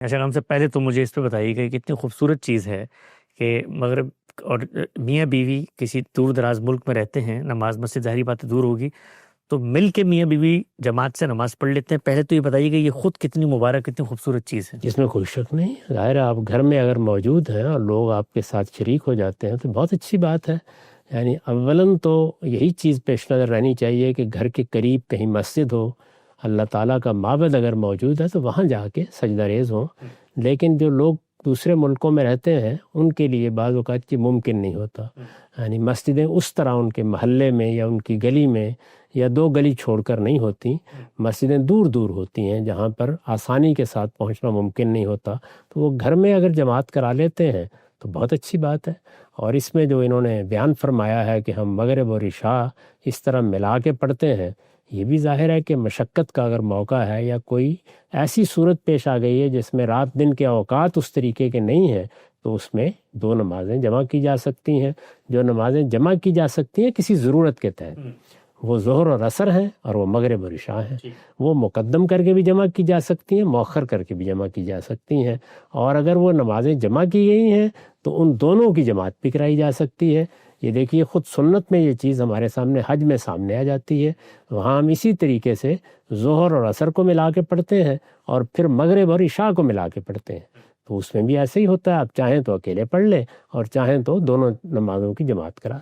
اچھا، ہم سے پہلے تو مجھے اس پہ بتائیے کہ کتنی خوبصورت چیز ہے کہ مغرب اور میاں بیوی کسی دور دراز ملک میں رہتے ہیں، نماز مسجد ظاہری بات ہے دور ہوگی، تو مل کے میاں بیوی جماعت سے نماز پڑھ لیتے ہیں۔ پہلے تو یہ بتائیے کہ یہ خود کتنی مبارک، کتنی خوبصورت چیز ہے۔ جس میں کوئی شک نہیں، ظاہر ہے آپ گھر میں اگر موجود ہیں اور لوگ آپ کے ساتھ شریک ہو جاتے ہیں تو بہت اچھی بات ہے۔ یعنی اولاً تو یہی چیز پیش نظر رہنی چاہیے کہ گھر کے قریب کہیں مسجد ہو، اللہ تعالیٰ کا معبد اگر موجود ہے تو وہاں جا کے سجدہ ریز ہوں۔ لیکن جو لوگ دوسرے ملکوں میں رہتے ہیں ان کے لیے بعض اوقات یہ ممکن نہیں ہوتا۔ یعنی مسجدیں اس طرح ان کے محلے میں یا ان کی گلی میں یا دو گلی چھوڑ کر نہیں ہوتی، مسجدیں دور دور ہوتی ہیں جہاں پر آسانی کے ساتھ پہنچنا ممکن نہیں ہوتا، تو وہ گھر میں اگر جماعت کرا لیتے ہیں تو بہت اچھی بات ہے۔ اور اس میں جو انہوں نے بیان فرمایا ہے کہ ہم مغرب اور عشاء اس طرح ملا کے پڑھتے ہیں، یہ بھی ظاہر ہے کہ مشقت کا اگر موقع ہے یا کوئی ایسی صورت پیش آ گئی ہے جس میں رات دن کے اوقات اس طریقے کے نہیں ہیں، تو اس میں دو نمازیں جمع کی جا سکتی ہیں۔ جو نمازیں جمع کی جا سکتی ہیں کسی ضرورت کے تحت، وہ ظہر اور عصر ہیں اور وہ مغرب اور عشاء ہیں۔ وہ مقدم کر کے بھی جمع کی جا سکتی ہیں، مؤخر کر کے بھی جمع کی جا سکتی ہیں۔ اور اگر وہ نمازیں جمع کی گئی ہیں تو ان دونوں کی جماعت بھی کرائی جا سکتی ہے۔ یہ دیکھیے خود سنت میں یہ چیز ہمارے سامنے حج میں سامنے آ جاتی ہے، وہاں ہم اسی طریقے سے ظہر اور عصر کو ملا کے پڑھتے ہیں اور پھر مغرب اور عشاء کو ملا کے پڑھتے ہیں۔ تو اس میں بھی ایسے ہی ہوتا ہے، آپ چاہیں تو اکیلے پڑھ لیں اور چاہیں تو دونوں نمازوں کی جماعت کرا لیں۔